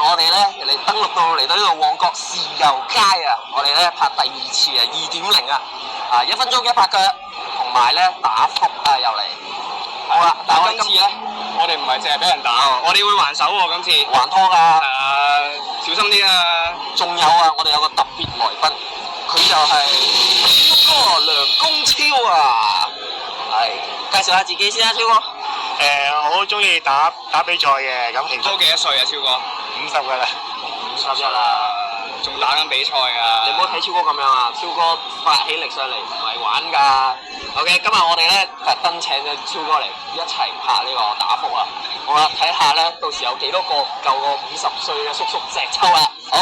我哋咧嚟登陸嚟到呢個旺角豉油街啊，我哋咧拍第二次啊2.0啊，1分鐘一拍腳，同埋咧打福啊又嚟。好啦，但係今次咧，我哋唔係淨係俾人打喎，我哋會還手喎，今次還拖㗎。小心啲啊！仲有啊，我哋有個特別來賓，佢就係超哥梁公超啊。係，介紹下自己先啊，超哥。我好中意打比賽嘅，咁其實都幾多歲啊，超哥50㗎啦。 50啦，仲打緊比賽啊！你唔好睇超哥咁樣啊，超哥發起力上嚟唔係玩㗎。OK， 今日我哋咧特登請咗超哥嚟一齊拍呢個打福啊！好啦，睇下咧，到時有幾多個夠個50歲嘅叔叔隻抽啦！好，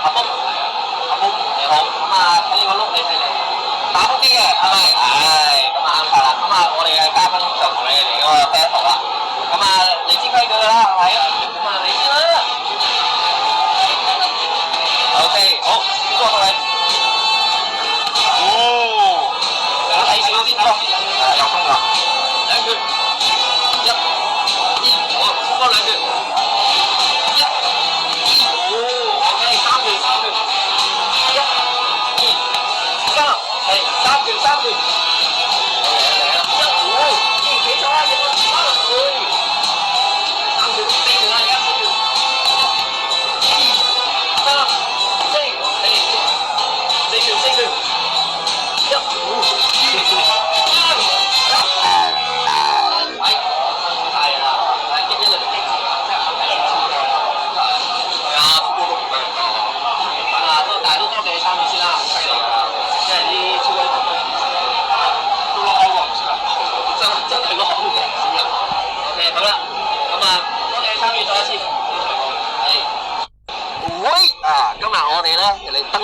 阿福，你好，咁啊睇呢個碌你係嚟打福機嘅係咪？咁啊啱晒啦！咁啊我哋嘅嘉賓就同你嚟嗰個 battle 啦。咁啊你知規矩㗎啦係咪？咁啊你先啦。OK， 好，超哥到你。睇少啲先，有風㗎。兩拳，一、二，好，超哥兩拳，一、二，好 ，OK， 三拳，一、二、三，係三拳。嚟啦，一、二，企咗啦，要翻落去。三拳，四拳啦，而家四拳。1、2、3、4，係四拳。1、5、今日我哋咧嚟登